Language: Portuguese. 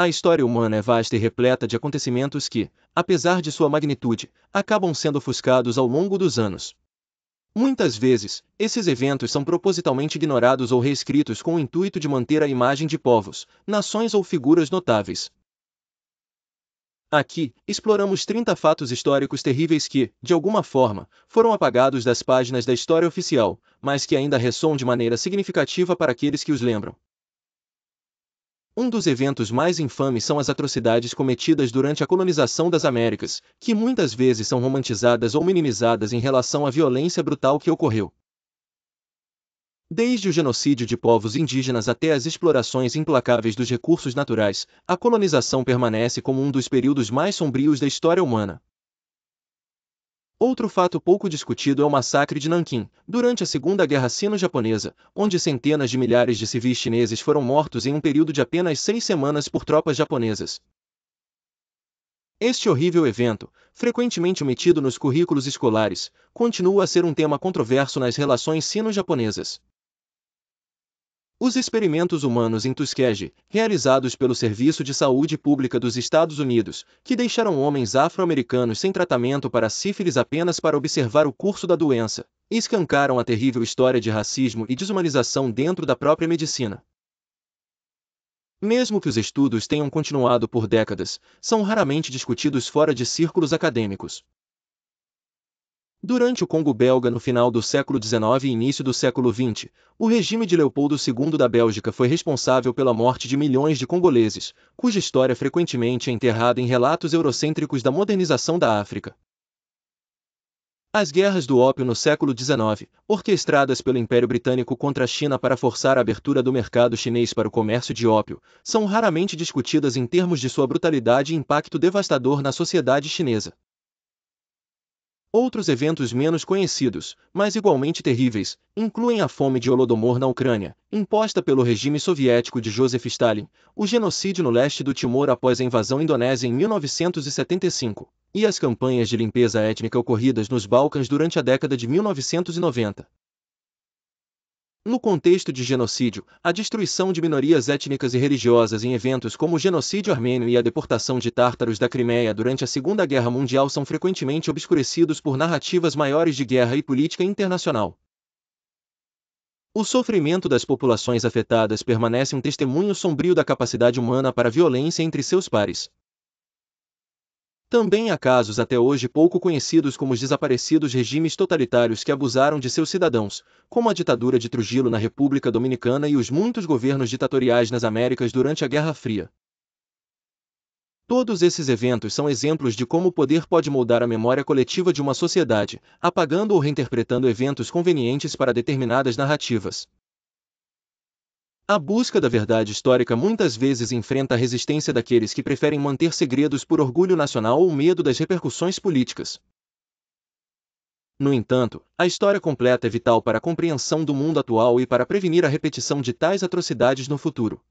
A história humana é vasta e repleta de acontecimentos que, apesar de sua magnitude, acabam sendo ofuscados ao longo dos anos. Muitas vezes, esses eventos são propositalmente ignorados ou reescritos com o intuito de manter a imagem de povos, nações ou figuras notáveis. Aqui, exploramos 30 fatos históricos terríveis que, de alguma forma, foram apagados das páginas da história oficial, mas que ainda ressoam de maneira significativa para aqueles que os lembram. Um dos eventos mais infames são as atrocidades cometidas durante a colonização das Américas, que muitas vezes são romantizadas ou minimizadas em relação à violência brutal que ocorreu. Desde o genocídio de povos indígenas até as explorações implacáveis dos recursos naturais, a colonização permanece como um dos períodos mais sombrios da história humana. Outro fato pouco discutido é o massacre de Nanquim, durante a Segunda Guerra Sino-Japonesa, onde centenas de milhares de civis chineses foram mortos em um período de apenas 6 semanas por tropas japonesas. Este horrível evento, frequentemente omitido nos currículos escolares, continua a ser um tema controverso nas relações sino-japonesas. Os experimentos humanos em Tuskegee, realizados pelo Serviço de Saúde Pública dos Estados Unidos, que deixaram homens afro-americanos sem tratamento para a sífilis apenas para observar o curso da doença, escancaram a terrível história de racismo e desumanização dentro da própria medicina. Mesmo que os estudos tenham continuado por décadas, são raramente discutidos fora de círculos acadêmicos. Durante o Congo belga no final do século XIX e início do século XX, o regime de Leopoldo II da Bélgica foi responsável pela morte de milhões de congoleses, cuja história frequentemente é enterrada em relatos eurocêntricos da modernização da África. As guerras do ópio no século XIX, orquestradas pelo Império Britânico contra a China para forçar a abertura do mercado chinês para o comércio de ópio, são raramente discutidas em termos de sua brutalidade e impacto devastador na sociedade chinesa. Outros eventos menos conhecidos, mas igualmente terríveis, incluem a fome de Holodomor na Ucrânia, imposta pelo regime soviético de Joseph Stalin, o genocídio no leste do Timor após a invasão indonésia em 1975, e as campanhas de limpeza étnica ocorridas nos Balcãs durante a década de 1990. No contexto de genocídio, a destruição de minorias étnicas e religiosas em eventos como o genocídio armênio e a deportação de tártaros da Crimeia durante a Segunda Guerra Mundial são frequentemente obscurecidos por narrativas maiores de guerra e política internacional. O sofrimento das populações afetadas permanece um testemunho sombrio da capacidade humana para a violência entre seus pares. Também há casos até hoje pouco conhecidos como os desaparecidos regimes totalitários que abusaram de seus cidadãos, como a ditadura de Trujillo na República Dominicana e os muitos governos ditatoriais nas Américas durante a Guerra Fria. Todos esses eventos são exemplos de como o poder pode moldar a memória coletiva de uma sociedade, apagando ou reinterpretando eventos convenientes para determinadas narrativas. A busca da verdade histórica muitas vezes enfrenta a resistência daqueles que preferem manter segredos por orgulho nacional ou medo das repercussões políticas. No entanto, a história completa é vital para a compreensão do mundo atual e para prevenir a repetição de tais atrocidades no futuro.